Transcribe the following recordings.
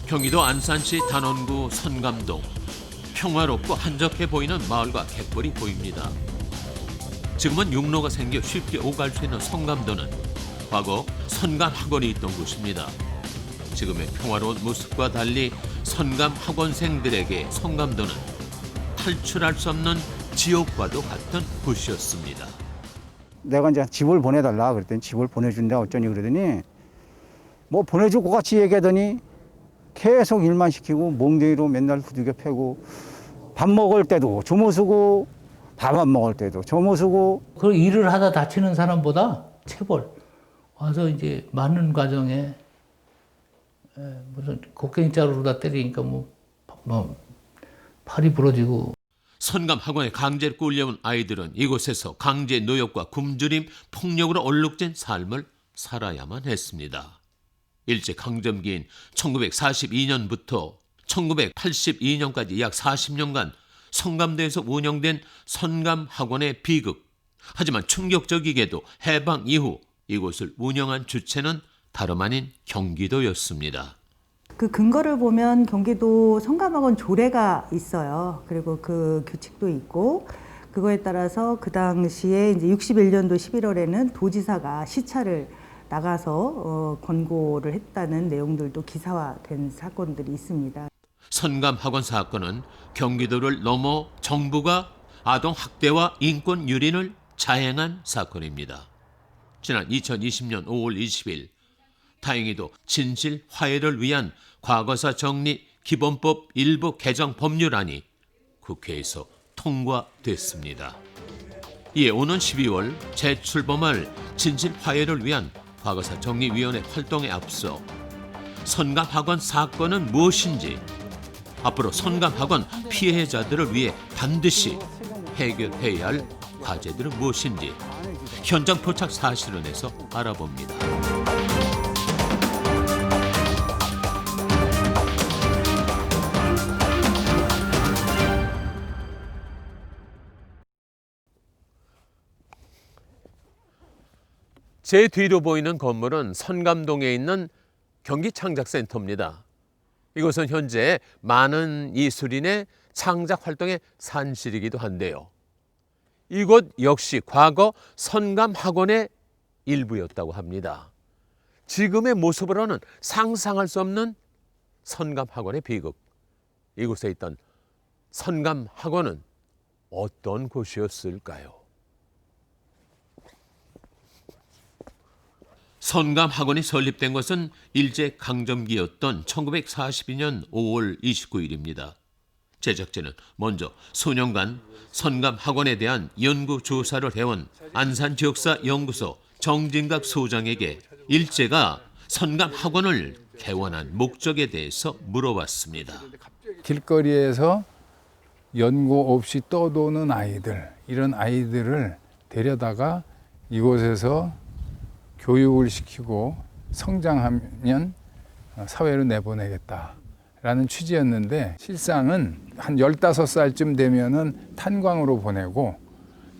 경기도 안산시 단원구 선감동. 평화롭고 한적해 보이는 마을과 갯벌이 보입니다. 지금은 육로가 생겨 쉽게 오갈 수 있는 선감도는 과거 선감학원이 있던 곳입니다. 지금의 평화로운 모습과 달리 선감학원생들에게 선감도는 탈출할 수 없는 지옥과도 같은 곳이었습니다. 내가 이제 집을 보내달라 그랬더니 집을 보내준다 어쩌니 그러더니 뭐 보내주고 같이 얘기하더니 계속 일만 시키고 몽둥이로 맨날 후두겨 패고 밥 먹을 때도 조무수고 밥 안 먹을 때도 조무수고. 그 일을 하다 다치는 사람보다 체벌 와서 이제 맞는 과정에 무슨 곡괭이자루로다 때리니까 뭐 팔이 부러지고. 선감학원에 강제로 끌려온 아이들은 이곳에서 강제 노역과 굶주림, 폭력으로 얼룩진 삶을 살아야만 했습니다. 일제강점기인 1942년부터 1982년까지 약 40년간 선감도에서 운영된 선감학원의 비극. 하지만 충격적이게도 해방 이후 이곳을 운영한 주체는 다름 아닌 경기도였습니다. 그 근거를 보면 경기도 선감학원 조례가 있어요. 그리고 그 규칙도 있고 그거에 따라서 그 당시에 이제 61년도 11월에는 도지사가 시차를 나가서 권고를 했다는 내용들도 기사화된 사건들이 있습니다. 선감학원 사건은 경기도를 넘어 정부가 아동 학대와 인권 유린을 자행한 사건입니다. 지난 2020년 5월 20일 다행히도 진실 화해를 위한 과거사 정리 기본법 일부 개정 법률안이 국회에서 통과됐습니다. 이에 오는 12월 재출범할 진실 화해를 위한 과거사 정리위원회 활동에 앞서 선감학원 사건은 무엇인지, 앞으로 선감학원 피해자들을 위해 반드시 해결해야 할 과제들은 무엇인지 현장 포착 사실원에서 알아봅니다. 제 뒤로 보이는 건물은 선감동에 있는 경기창작센터입니다. 이곳은 현재 많은 이술인의 창작 활동의 산실이기도 한데요. 이곳 역시 과거 선감학원의 일부였다고 합니다. 지금의 모습으로는 상상할 수 없는 선감학원의 비극. 이곳에 있던 선감학원은 어떤 곳이었을까요? 선감학원이 설립된 것은 일제강점기였던 1942년 5월 29일입니다. 제작진은 먼저 소년간 선감학원에 대한 연구조사를 해온 안산지역사 연구소 정진각 소장에게 일제가 선감학원을 개원한 목적에 대해서 물어봤습니다. 길거리에서 연고 없이 떠도는 아이들, 이런 아이들을 데려다가 이곳에서 교육을 시키고 성장하면 사회로 내보내겠다라는 취지였는데, 실상은 한 15살쯤 되면은 탄광으로 보내고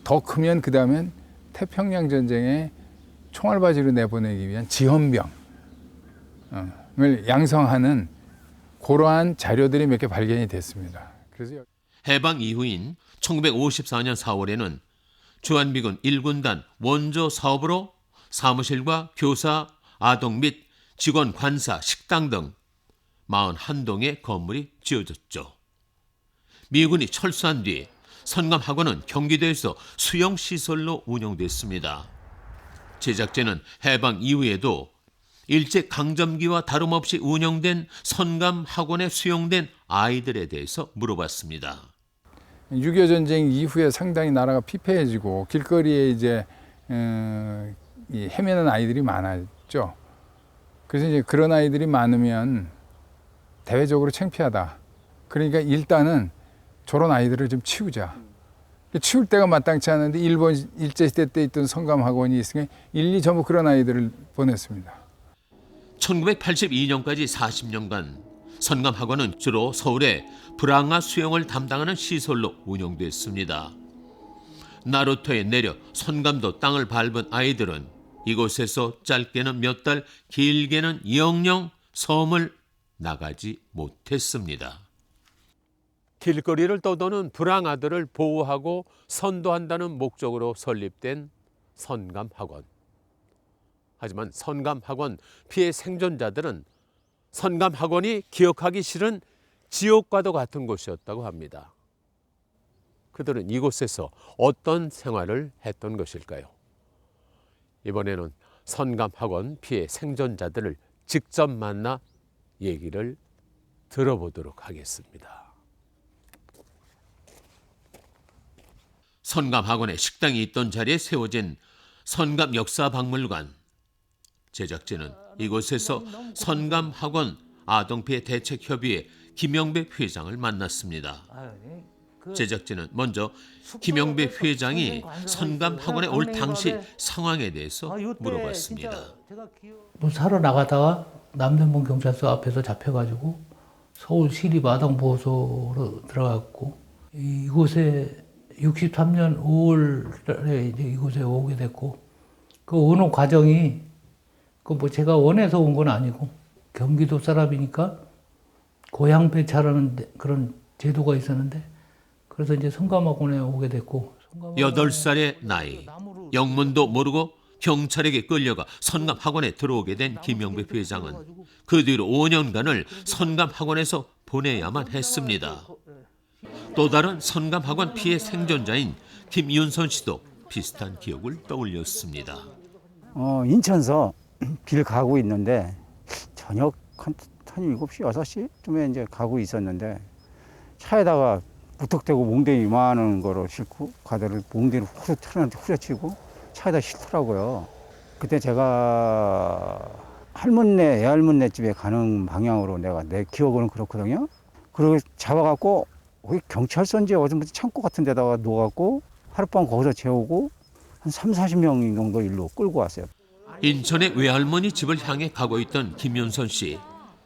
더 크면 그 다음엔 태평양 전쟁에 총알바지로 내보내기 위한 지헌병을 양성하는 그러한 자료들이 몇 개 발견이 됐습니다. 그래서 해방 이후인 1954년 4월에는 주한미군 1군단 원조 사업으로 사무실과 교사, 아동 및 직원 관사, 식당 등 41동의 건물이 지어졌죠. 미군이 철수한 뒤 선감학원은 경기도에서 수용시설로 운영됐습니다. 제작진은 해방 이후에도 일제강점기와 다름없이 운영된 선감학원에 수용된 아이들에 대해서 물어봤습니다. 6.25 전쟁 이후에 상당히 나라가 피폐해지고 길거리에 이제 헤매는 아이들이 많았죠. 그래서 이제 그런 아이들이 많으면 대외적으로 창피하다. 그러니까 일단은 저런 아이들을 좀 치우자. 치울 때가 마땅치 않은데 일본 일제시대 때 있던 선감학원이 있으니 일일이 전부 그런 아이들을 보냈습니다. 1982년까지 40년간 선감학원은 주로 서울의 불황아 수용을 담당하는 시설로 운영됐습니다. 나루터에 내려 선감도 땅을 밟은 아이들은 이곳에서 짧게는 몇 달, 길게는 영영 섬을 나가지 못했습니다. 길거리를 떠도는 불황아들을 보호하고 선도한다는 목적으로 설립된 선감학원. 하지만 선감학원 피해 생존자들은 선감학원이 기억하기 싫은 지옥과도 같은 곳이었다고 합니다. 그들은 이곳에서 어떤 생활을 했던 것일까요? 이번에는 선감학원 피해 생존자들을 직접 만나 얘기를 들어보도록 하겠습니다. 선감학원에 식당이 있던 자리에 세워진 선감역사박물관. 제작진은 이곳에서 선감학원 아동피해 대책협의회 김영배 회장을 만났습니다. 제작진은 먼저 김영배 회장이 선감학원에 올 당시 상황에 대해서 물어봤습니다. 뭐 사러 나가다가 남대문 경찰서 앞에서 잡혀가지고 서울 시립아동보호소로 들어갔고, 이곳에 63년 5월에 이제 이곳에 오게 됐고, 그 오는 과정이 그 뭐 제가 원해서 온 건 아니고 경기도 사람이니까 고향 배차라는 그런 제도가 있었는데, 그래서 이제 선감학원에 오게 됐고, 8살의 나이, 영문도 모르고 경찰에게 끌려가 선감학원에 들어오게 된 김영배 회장은 그 뒤로 5년간을 선감학원에서 보내야만 했습니다. 또 다른 선감학원 피해 생존자인 김윤선 씨도 비슷한 기억을 떠올렸습니다. 인천서 길 가고 있는데 저녁 한 7시, 6시쯤에 이제 가고 있었는데 차에다가 무턱대고 몽댕이 이만한 거를 싣고 가다를 몽댕이를 후려치고 차에다 싣더라고요. 그때 제가 할머니네, 애할머니네 집에 가는 방향으로 내 기억으로는 그렇거든요. 그리고 잡아갖고 거기 경찰서인지 어디 창고 같은 데다가 놓아갖고 하룻밤 거기서 재우고 한 30-40명 정도 일로 끌고 왔어요. 인천의 외할머니 집을 향해 가고 있던 김윤선 씨.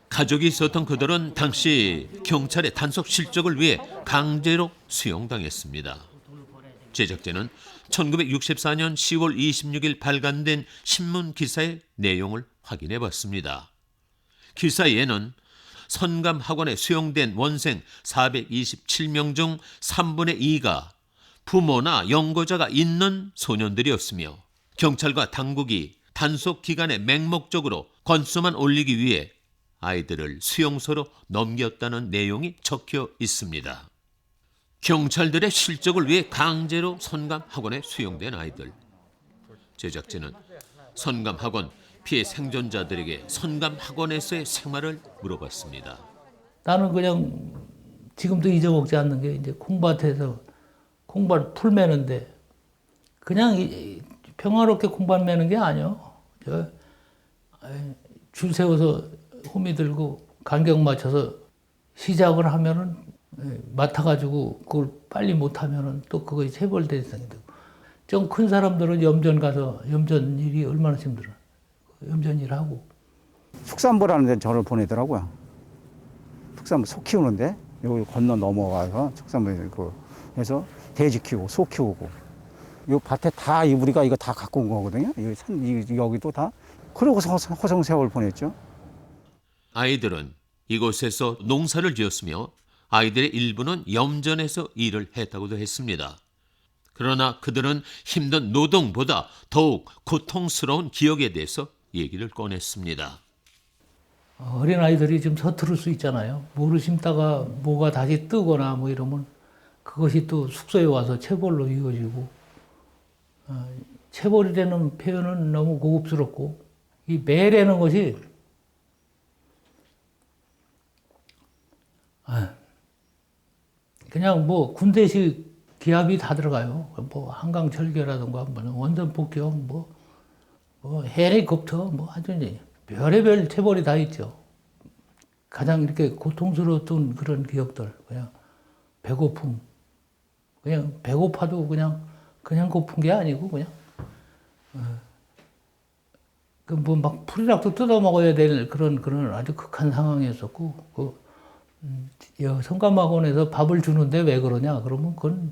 가족이 있었던 그들은 당시 경찰의 단속 실적을 위해 강제로 수용당했습니다. 제작진은 1964년 10월 26일 발간된 신문 기사의 내용을 확인해 봤습니다. 기사에는 선감학원에 수용된 원생 427명 중 3분의 2가 부모나 연고자가 있는 소년들이었으며, 경찰과 당국이 단속 기간에 맹목적으로 건수만 올리기 위해 아이들을 수용소로 넘겼다는 내용이 적혀 있습니다. 경찰들의 실적을 위해 강제로 선감학원에 수용된 아이들. 제작진은 선감학원 피해 생존자들에게 선감학원에서의 생활을 물어봤습니다. 나는 그냥 지금도 잊어먹지 않는 게, 이제 콩밭에서 콩밭 풀 매는데 그냥 평화롭게 콩밭 매는 게 아니요. 줄 세워서 호미 들고 간격 맞춰서 시작을 하면은 맡아가지고 그걸 빨리 못하면은 또 그거 체벌 대상이 되고, 좀 큰 사람들은 염전 가서 염전 일이 얼마나 힘들어. 염전 일하고. 축산부라는 데 저를 보내더라고요. 축산부 소 키우는데 여기 건너 넘어가서 축산부 그래서 돼지 키우고 소 키우고, 이 밭에 다 우리가 이거 다 갖고 온 거거든요. 여기도 다. 그러고서 허송세월 보냈죠. 아이들은 이곳에서 농사를 지었으며 아이들의 일부는 염전에서 일을 했다고도 했습니다. 그러나 그들은 힘든 노동보다 더욱 고통스러운 기억에 대해서 얘기를 꺼냈습니다. 어린아이들이 좀 서투를 수 있잖아요. 뭐를 심다가 뭐가 다시 뜨거나 뭐 이러면 그것이 또 숙소에 와서 체벌로 이어지고, 체벌이라는 표현은 너무 고급스럽고, 이 매라는 것이 그냥 뭐 군대식 기합이 다 들어가요. 뭐 한강 철교라든가 뭐 원전 폭격, 뭐 헬리콥터, 뭐 아주 별의별 체벌이 다 있죠. 가장 이렇게 고통스러웠던 그런 기억들, 그냥 배고픔, 그냥 배고파도 그냥 고픈 게 아니고 그냥 그 뭐 막 풀이라도 뜯어 먹어야 될 그런 아주 극한 상황이었었고, 선감학원에서 밥을 주는데 왜 그러냐 그러면 그건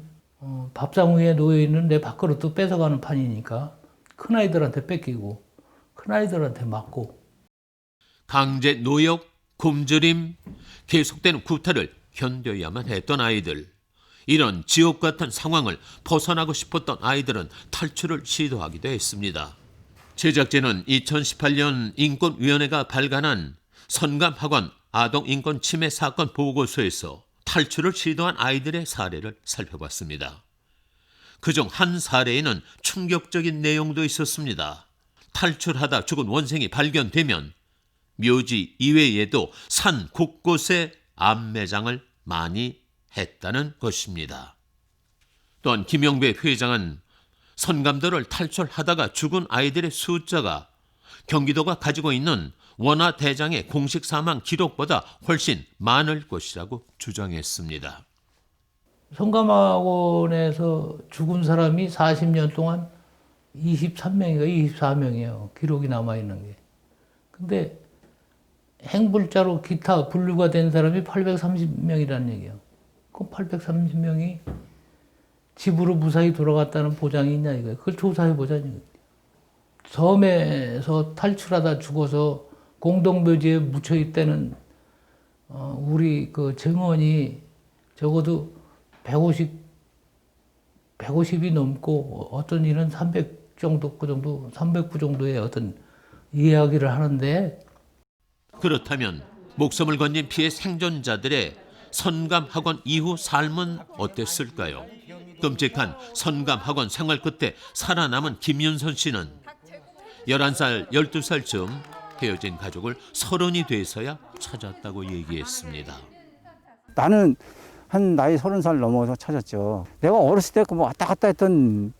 밥상 위에 놓여 있는 내 밥그릇도 뺏어가는 판이니까 큰 아이들한테 뺏기고 큰 아이들한테 맞고. 강제 노역, 굶주림, 계속되는 구타를 견뎌야만 했던 아이들. 이런 지옥 같은 상황을 벗어나고 싶었던 아이들은 탈출을 시도하기도 했습니다. 제작진은 2018년 인권위원회가 발간한 선감학원 아동인권 침해 사건 보고서에서 탈출을 시도한 아이들의 사례를 살펴봤습니다. 그중 한 사례에는 충격적인 내용도 있었습니다. 탈출하다 죽은 원생이 발견되면 묘지 이외에도 산 곳곳에 암매장을 많이 했다는 것입니다. 또한 김영배 회장은 선감도를 탈출하다가 죽은 아이들의 숫자가 경기도가 가지고 있는 원화대장의 공식 사망 기록보다 훨씬 많을 것이라고 주장했습니다. 성감학원에서 죽은 사람이 40년 동안 23명인가 24명이에요. 기록이 남아있는 게. 근데 행불자로 기타 분류가 된 사람이 830명이라는 얘기예요. 그럼 830명이 집으로 무사히 돌아갔다는 보장이 있냐 이거예요. 그걸 조사해보자는 거예요. 섬에서 탈출하다 죽어서 공동묘지에 묻혀있다는 우리 그 증언이 적어도 150이 넘고 어떤 일은 300 정도, 309 정도의 어떤 이야기를 하는데 그렇다면 목숨을 건진 피해 생존자들의 선감학원 이후 삶은 어땠을까요? 끔찍한 선감학원 생활 끝에 살아남은 김윤선 씨는 11살, 12살쯤 헤어진 가족을 30이 돼서야 찾았다고 얘기했습니다. 나는 한 나이 30살 넘어서 찾았죠. 내가 어렸을 때 뭐 왔다 갔다 했던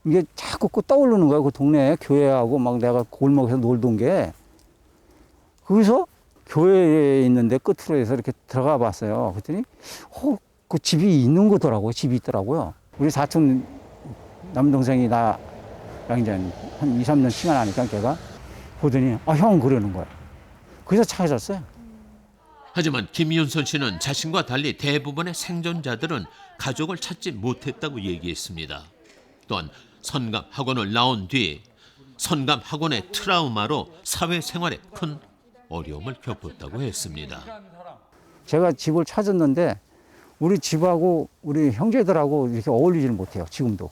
이게 자꾸 떠오르는 거야. 그 동네에 교회하고 막 내가 골목에서 놀던 게. 거기서 교회에 있는데 끝으로 해서 이렇게 들어가 봤어요. 그랬더니 그 집이 있는 거더라고요. 집이 있더라고요. 우리 사촌 남동생이 나랑 이제 한 2, 3년 시간 하니까 걔가 보더니 형 그러는 거야. 그래서 찾았어요. 하지만 김윤선 씨는 자신과 달리 대부분의 생존자들은 가족을 찾지 못했다고 얘기했습니다. 또한 선감학원을 나온 뒤 선감학원의 트라우마로 사회생활에 큰 어려움을 겪었다고 했습니다. 제가 집을 찾았는데 우리 집하고 우리 형제들하고 이렇게 어울리지는 못해요. 지금도.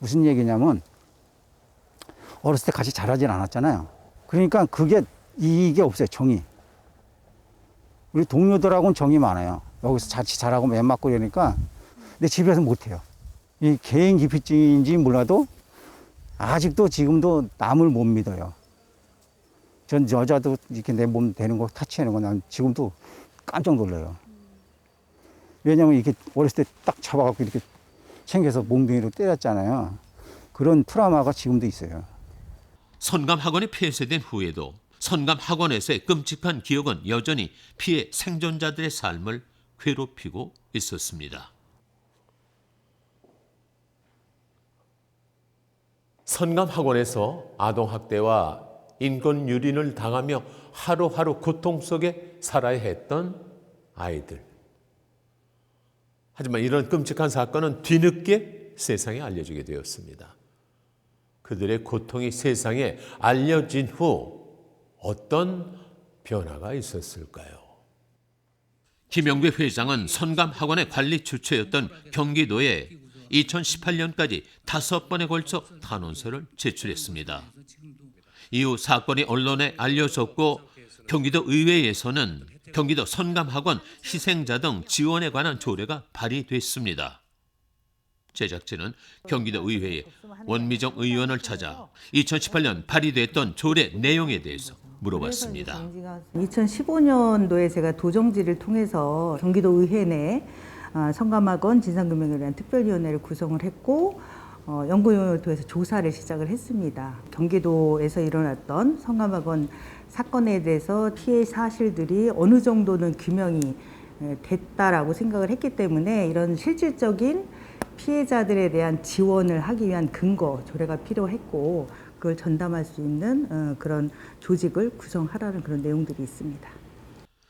무슨 얘기냐면 어렸을 때 같이 자라진 않았잖아요. 그러니까 이게 없어요. 정이. 우리 동료들하고는 정이 많아요. 여기서 같이 자라고 매 맞고 이러니까 근데 집에서 못해요. 이 개인 기피증인지 몰라도 아직도 지금도 남을 못 믿어요. 전 여자도 이렇게 내 몸 되는 거 타치하는 거 난 지금도 깜짝 놀라요. 왜냐면 이렇게 어렸을 때 딱 잡아갖고 이렇게 챙겨서 몽둥이로 때렸잖아요. 그런 트라우마가 지금도 있어요. 선감학원이 폐쇄된 후에도 선감학원에서의 끔찍한 기억은 여전히 피해 생존자들의 삶을 괴롭히고 있었습니다. 선감학원에서 아동학대와 인권유린을 당하며 하루하루 고통 속에 살아야 했던 아이들. 하지만 이런 끔찍한 사건은 뒤늦게 세상에 알려지게 되었습니다. 그들의 고통이 세상에 알려진 후 어떤 변화가 있었을까요? 김영배 회장은 선감학원의 관리 주체였던 경기도에 2018년까지 5번에 걸쳐 탄원서를 제출했습니다. 이후 사건이 언론에 알려졌고 경기도 의회에서는 경기도 선감학원 희생자 등 지원에 관한 조례가 발의됐습니다. 제작진은 경기도 의회에 원미정 의원을 찾아 2018년 발의됐던 조례 내용에 대해서 물어봤습니다. 2015년도에 제가 도정지를 통해서 경기도 의회 내 선감학원 진상규명에 대한 특별위원회를 구성을 했고 연구위원회를 통해서 조사를 시작을 했습니다. 경기도에서 일어났던 선감학원 사건에 대해서 피해 사실들이 어느 정도는 규명이 됐다라고 생각을 했기 때문에 이런 실질적인 피해자들에 대한 지원을 하기 위한 근거, 조례가 필요했고 그걸 전담할 수 있는 그런 조직을 구성하라는 그런 내용들이 있습니다.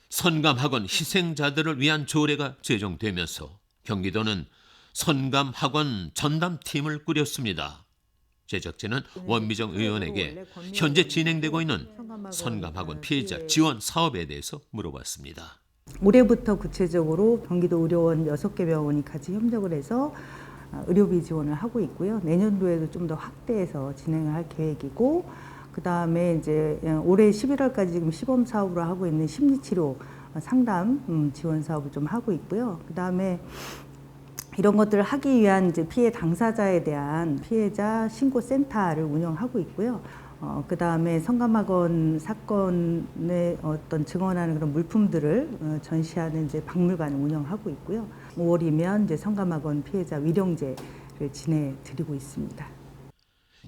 선감학원 희생자들을 위한 조례가 제정되면서 경기도는 선감학원 전담팀을 꾸렸습니다. 제작진은 원미정 의원에게 현재 진행되고 있는 선감학원 피해자 지원 사업에 대해서 물어봤습니다. 올해부터 구체적으로 경기도 의료원 6개 병원이 같이 협력을 해서 의료비 지원을 하고 있고요. 내년도에도 좀 더 확대해서 진행을 할 계획이고, 그 다음에 이제 올해 11월까지 지금 시범 사업으로 하고 있는 심리치료 상담 지원 사업을 좀 하고 있고요. 그 다음에 이런 것들을 하기 위한 이제 피해 당사자에 대한 피해자 신고 센터를 운영하고 있고요. 그 다음에 성감학원 사건의 어떤 증언하는 그런 물품들을 전시하는 이제 박물관을 운영하고 있고요. 5월이면 이제 성감학원 피해자 위령제를 진행해 드리고 있습니다.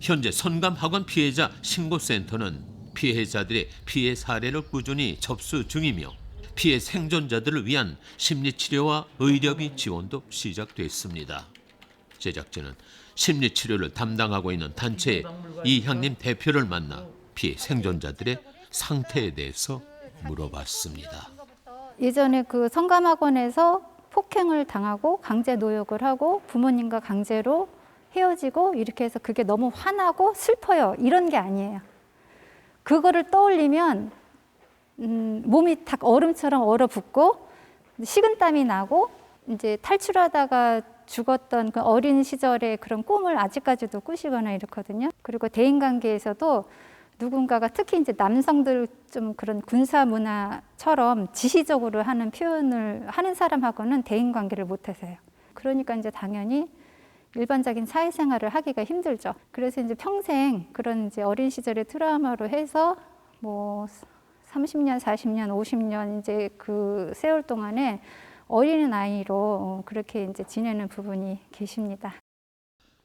현재 선감학원 피해자 신고센터는 피해자들의 피해 사례를 꾸준히 접수 중이며 피해 생존자들을 위한 심리치료와 의료비 지원도 시작됐습니다. 제작진은 심리치료를 담당하고 있는 단체의 이향림 대표를 만나 피해 생존자들의 상태에 대해서 물어봤습니다. 예전에 그 성감학원에서 폭행을 당하고 강제 노역을 하고 부모님과 강제로 헤어지고 이렇게 해서 그게 너무 화나고 슬퍼요. 이런 게 아니에요. 그거를 떠올리면 몸이 다 얼음처럼 얼어붙고 식은땀이 나고 이제 탈출하다가 죽었던 그 어린 시절의 그런 꿈을 아직까지도 꾸시거나 이렇거든요. 그리고 대인관계에서도 누군가가 특히 이제 남성들 좀 그런 군사 문화처럼 지시적으로 하는 표현을 하는 사람하고는 대인관계를 못 하세요. 그러니까 이제 당연히 일반적인 사회생활을 하기가 힘들죠. 그래서 이제 평생 그런 이제 어린 시절의 트라우마로 해서 뭐 30년, 40년, 50년 이제 그 세월 동안에 어린 아이로 그렇게 이제 지내는 부분이 계십니다.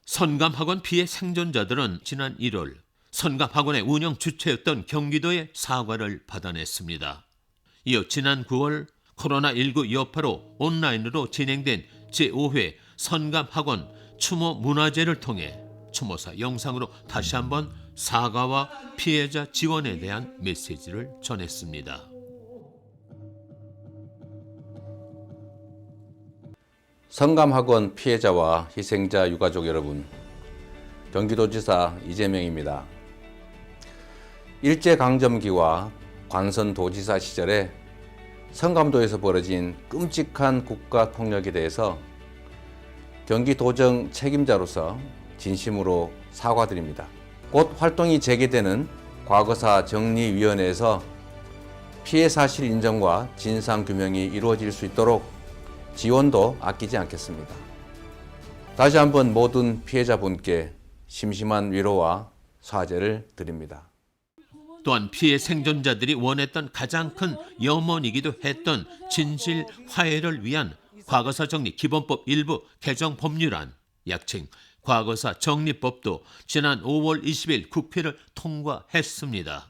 선감학원 피해 생존자들은 지난 1월 선감학원의 운영 주체였던 경기도의 사과를 받아냈습니다. 이어 지난 9월 코로나19 여파로 온라인으로 진행된 제5회 선감학원 추모 문화제를 통해 추모사 영상으로 다시 한번 사과와 피해자 지원에 대한 메시지를 전했습니다. 성감학원 피해자와 희생자 유가족 여러분, 경기도지사 이재명입니다. 일제강점기와 관선도지사 시절에 성감도에서 벌어진 끔찍한 국가폭력에 대해서 경기도정 책임자로서 진심으로 사과드립니다. 곧 활동이 재개되는 과거사 정리위원회에서 피해 사실 인정과 진상 규명이 이루어질 수 있도록 지원도 아끼지 않겠습니다. 다시 한번 모든 피해자분께 심심한 위로와 사죄를 드립니다. 또한 피해 생존자들이 원했던 가장 큰 염원이기도 했던 진실 화해를 위한 과거사 정리 기본법 일부 개정 법률안, 약칭 과거사 정리법도 지난 5월 20일 국회를 통과했습니다.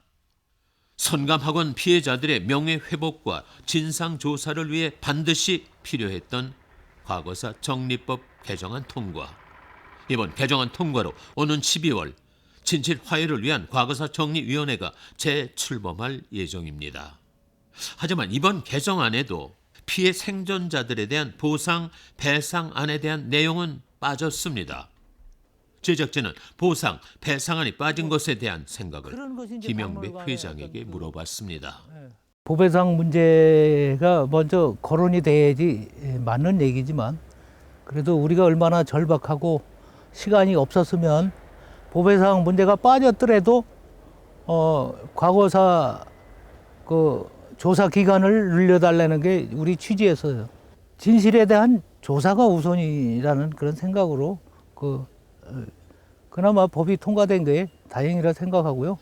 선감학원 피해자들의 명예회복과 진상조사를 위해 반드시 필요했던 과거사 정리법 개정안 통과. 이번 개정안 통과로 오는 12월 진실 화해를 위한 과거사 정리위원회가 재출범할 예정입니다. 하지만 이번 개정안에도 피해 생존자들에 대한 보상, 배상안에 대한 내용은 빠졌습니다. 제작진은 보상, 배상안이 빠진 것에 대한 생각을 김영배 회장에게 물어봤습니다. 보배상 문제가 먼저 거론이 돼야지 맞는 얘기지만 그래도 우리가 얼마나 절박하고 시간이 없었으면 보배상 문제가 빠졌더라도 과거사 그 조사 기간을 늘려달라는 게 우리 취지였어요. 진실에 대한 조사가 우선이라는 그런 생각으로 그나마 법이 통과된 게 다행이라 생각하고요.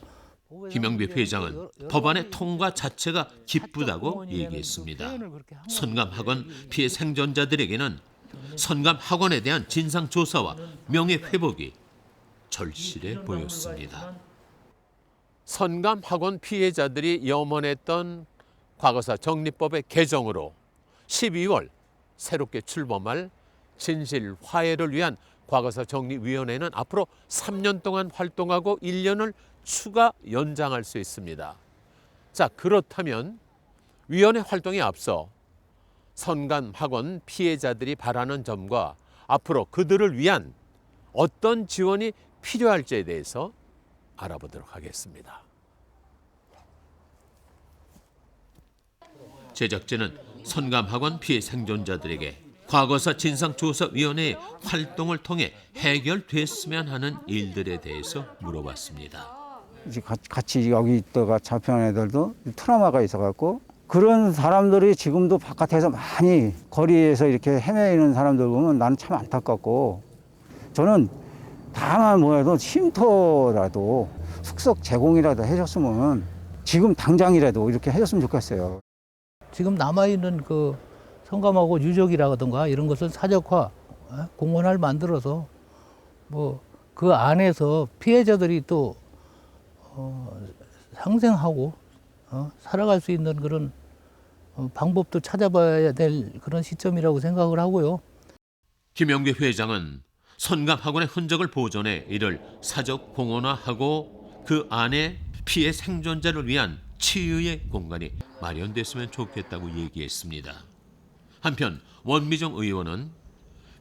김영배 회장은 법안의 통과 자체가 기쁘다고 얘기했습니다. 선감학원 피해 생존자들에게는 선감학원에 대한 진상조사와 명예회복이 절실해 보였습니다. 선감학원 피해자들이 염원했던 과거사 정리법의 개정으로 12월 새롭게 출범할 진실 화해를 위한 과거사 정리위원회는 앞으로 3년 동안 활동하고 1년을 추가 연장할 수 있습니다. 자, 그렇다면 위원회 활동에 앞서 선감학원 피해자들이 바라는 점과 앞으로 그들을 위한 어떤 지원이 필요할지에 대해서 알아보도록 하겠습니다. 제작진은 선감학원 피해 생존자들에게 과거사 진상조사위원회의 활동을 통해 해결됐으면 하는 일들에 대해서 물어봤습니다. 이제 같이 여기 있다가 잡혀간 애들도 트라우마가 있어갖고 그런 사람들이 지금도 바깥에서 많이 거리에서 이렇게 헤매이는 사람들 보면 나는 참 안타깝고, 저는 다만 뭐라도 쉼터라도 숙석 제공이라도 해줬으면 지금 당장이라도 이렇게 해줬으면 좋겠어요. 지금 남아있는 그 성감하고 유적이라든가 이런 것을 사적화, 공원을 만들어서 뭐 그 안에서 피해자들이 또 상생하고 살아갈 수 있는 그런 방법도 찾아봐야 될 그런 시점이라고 생각을 하고요. 김영규 회장은 선감학원의 흔적을 보존해 이를 사적 공원화하고 그 안에 피해 생존자를 위한 치유의 공간이 마련됐으면 좋겠다고 얘기했습니다. 한편 원미정 의원은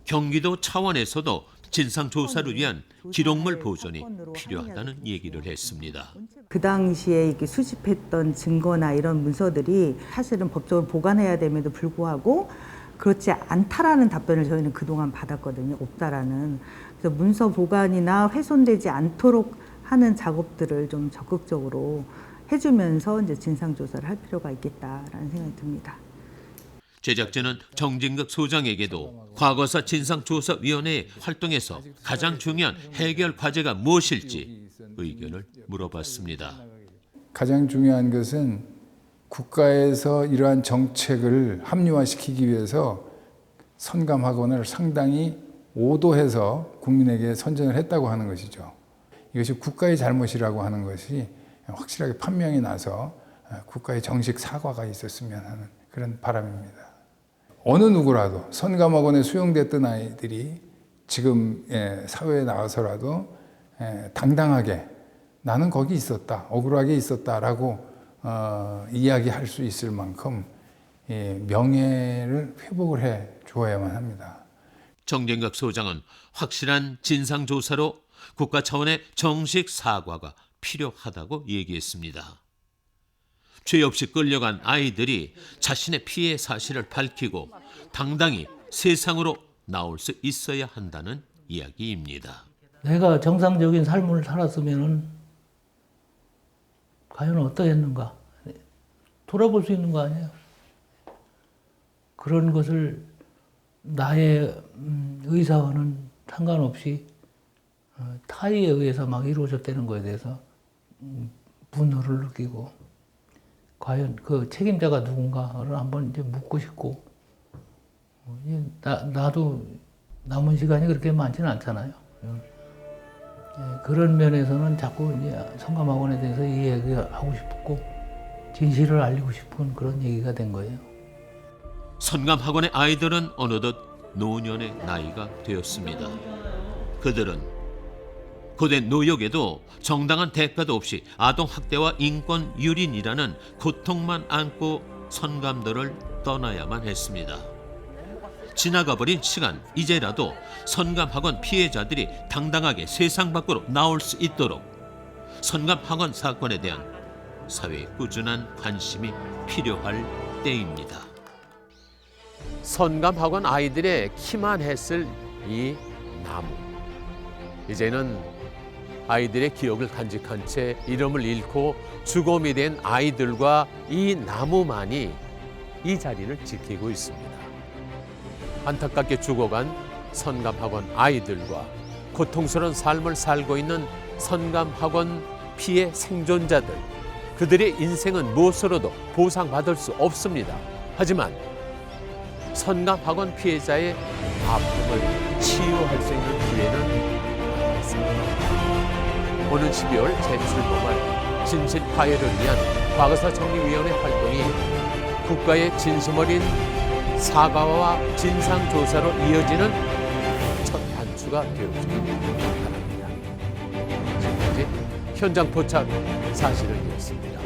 경기도 차원에서도 진상조사를 위한 기록물 보존이 필요하다는 얘기를 했습니다. 그 당시에 이렇게 수집했던 증거나 이런 문서들이 사실은 법적으로 보관해야 됨에도 불구하고 그렇지 않다라는 답변을 저희는 그동안 받았거든요. 없다라는. 그래서 문서 보관이나 훼손되지 않도록 하는 작업들을 좀 적극적으로 해주면서 이제 진상조사를 할 필요가 있겠다라는 생각이 듭니다. 제작진은 정진극 소장에게도 과거사 진상조사위원회의 활동에서 가장 중요한 해결 과제가 무엇일지 의견을 물어봤습니다. 가장 중요한 것은 국가에서 이러한 정책을 합리화시키기 위해서 선감학원을 상당히 오도해서 국민에게 선전을 했다고 하는 것이죠. 이것이 국가의 잘못이라고 하는 것이 확실하게 판명이 나서 국가의 정식 사과가 있었으면 하는 그런 바람입니다. 어느 누구라도 선감학원에 수용됐던 아이들이 지금 사회에 나와서라도 당당하게 나는 거기 있었다, 억울하게 있었다라고 이야기할 수 있을 만큼 명예를 회복을 해 주어야만 합니다. 정진극 소장은 확실한 진상조사로 국가 차원의 정식 사과가 필요하다고 얘기했습니다. 죄 없이 끌려간 아이들이 자신의 피해 사실을 밝히고 당당히 세상으로 나올 수 있어야 한다는 이야기입니다. 내가 정상적인 삶을 살았으면 과연 어떠했는가 돌아볼 수 있는 거 아니에요. 그런 것을 나의 의사와는 상관없이 타의에 의해서 막 이루어졌다는 것에 대해서 분노를 느끼고 과연 그 책임자가 누군가를 한번 이제 묻고 싶고, 나도 남은 시간이 그렇게 많지는 않잖아요. 그런 면에서는 자꾸 이제 선감학원에 대해서 이야기하고 싶고 진실을 알리고 싶은 그런 얘기가 된 거예요. 선감학원의 아이들은 어느덧 노년의 나이가 되었습니다. 그들은 고된 노역에도 정당한 대가도 없이 아동학대와 인권 유린이라는 고통만 안고 선감들을 떠나야만 했습니다. 지나가버린 시간, 이제라도 선감학원 피해자들이 당당하게 세상 밖으로 나올 수 있도록 선감학원 사건에 대한 사회의 꾸준한 관심이 필요할 때입니다. 선감학원 아이들의 키만 했을 이 나무, 이제는 아이들의 기억을 간직한 채 이름을 잃고 주검이 된 아이들과 이 나무만이 이 자리를 지키고 있습니다. 안타깝게 죽어간 선감학원 아이들과 고통스러운 삶을 살고 있는 선감학원 피해 생존자들, 그들의 인생은 무엇으로도 보상받을 수 없습니다. 하지만 선감학원 피해자의 아픔을 치유할 수 있는 기회는 있습니다. 오는 12월 재출범할 진실 화해를 위한 과거사 정리위원회 활동이 국가의 진심 어린 사과와 진상 조사로 이어지는 첫 단추가 되어주길 바랍니다. 지금까지 현장 포착 사실을 이었습니다.